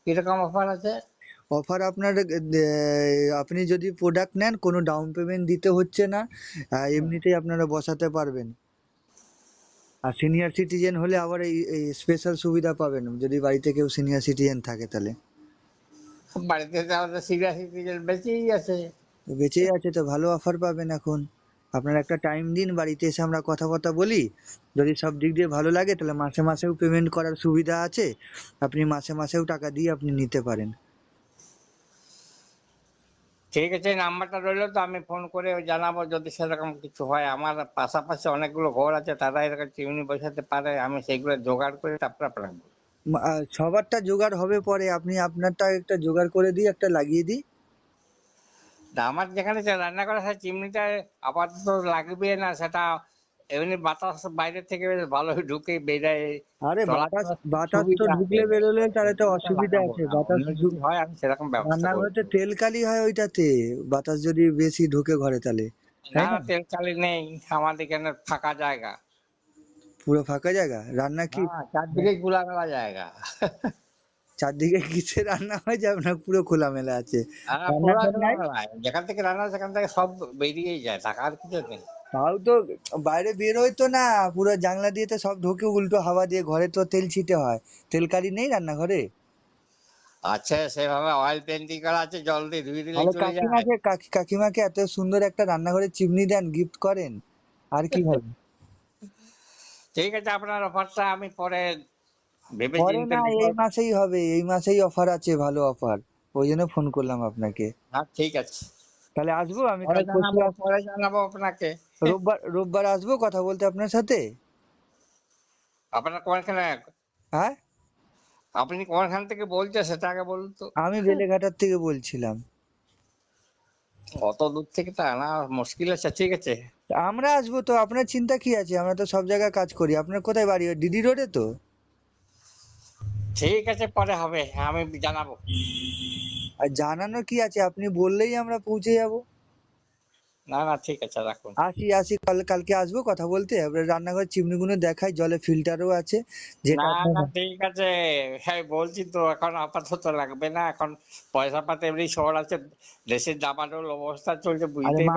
কিরকম অফার আছে? অফার আপনার আপনি যদি প্রোডাক্ট নেন কোনো ডাউন পেমেন্ট দিতে হচ্ছে না, হুম। এমনিতেই আপনারা বসাতে পারবেন। আর সিনিয়র সিটিজেন হলে আবার এই স্পেশাল সুবিধা পাবেন, যদি বাড়িতে কেউ সিনিয়র সিটিজেন থাকে তাহলে। বাড়িতে তো আমাদের সিনিয়র সিটিজেন বেঁচেই আছে। তো বেঁচেই আছে তো ভালো অফার পাবেন এখন। আপনারা একটা টাইম দিন, বাড়িতে এসে আমরা কথাবার্তা বলি। যদি সব দিক দিয়ে ভালো লাগে তাহলে মাসে মাসেও পেমেন্ট করার সুবিধা আছে। আপনি মাসে মাসেও টাকা দিয়ে আপনি নিতে পারেন। ঠিক আছে, নাম্বারটা রইলো তো, আমি ফোন করে জানাবো যদি সেরকম কিছু হয়। আমার পাশাপাশি অনেকগুলো ঘর আছে, তারা এরকম চিমনি বসাতে পারে, আমি সেগুলো জোগাড় করে তারপর আপনাকে বলবো। সবারটা জোগাড় হবে পরে, আপনি আপনারটা একটা জোগাড় করে দিয়ে একটা লাগিয়ে দিই। তা আমার যেখানে রান্না করা হয় চিমনিটা আপাতত লাগবে না, সেটা এমনি বাতাস বাইরে থেকে বেশ ভালোই ঢুকে বেরায়, আরে বাতাস, চলাচলের বাতাস তো সুবিধা আছে। ঢুকলে বেরোলে তাহলে তো চিমনিটা অসুবিধা লাগাবো আছে। না, বাতাস অন্য যদি হয় আমি সেরকম ব্যবস্থা করে রান্নাঘরে তো দেবো। তেল কালি হয় ওইটাতে, বাতাস যদি বেশি ঢোকে ঘরে তাহলে, না তাই না, না? তেল চালি নেই, আমাদের এখানে ফাঁকা জায়গা। পুরো ফাঁকা জায়গা, রান্না কি? হ্যাঁ, চারদিকে খোলামেলা জায়গা। চারদিকে কিসে রান্না হয় যে আপনার পুরো খোলামেলা আছে? পুরা রান্নাঘর নাই? খোলামেলা, যেখান থেকে রান্না হয় সেখান থেকে সব বেরিয়েই যায়, থাকার কিছু নেই। তাও তো বাইরে বের হইতো না, পুরো জানলা দিয়ে তো সব ঢোকে উল্টো হাওয়া দিয়ে, ঘরে তো তেল ছিটে হয়। তেল কালি নেই রান্নাঘরে? আছে, সেভাবে অয়েল পেন্টিং করা আছে, জল দিয়ে ধুয়ে দিলেই তাহলে চলে যায়। কাকিমাকে এত সুন্দর একটা রান্নাঘরে চিমনি দেন, গিফট করেন, আর কি হবে। ঠিক আছে, আপনার অফারটা আমি পরে ভেবে পরে চিন্তে না, নেবো। এই মাসেই হবে, এই মাসেই অফার আছে, ভালো অফার। ওই জন্য ফোন করলাম আপনাকে। হ্যাঁ ঠিক আছে, তাহলে আসবো আমি পরে কাল পরশু জানাবো, পরে জানাবো আপনাকে। রোববার রোববার আসবো কথা বলতে আপনার সাথে। আপনার কোনখানে, হ্যাঁ, আপনি কোনখান থেকে বলছেন সেটা আগে বলুন তো। আমি বেলেঘাটার থেকে বলছিলাম। অত দূর থেকে তো আনা মুশকিল আছে, ঠিক আছে। তা আমরা আসবো তো, আপনার চিন্তা কি আছে, আমরা তো সব জায়গায় কাজ করি। আপনার কোথায় বাড়ি? ওই ডিডি রোডে তো? ঠিক আছে, পরে হবে, আমি জানাবো। আর জানানো কি আছে, আপনি বললেই আমরা পৌঁছে যাব। না না, ঠিক আছে, রাখুন। আসি কালকে আসবো কথা বলতে। আপনার রান্নাঘর চিমনিগুলো দেখাই, জলে ফিল্টারও আছে, যেটা না আপনার। না, ঠিক আছে। হ্যাঁ বলছি তো, এখন আপাতত লাগবে না, এখন পয়সা পাতি এমনি শহর আছে, দেশের দাবানল অবস্থা চলছে, আরে বুঝতেই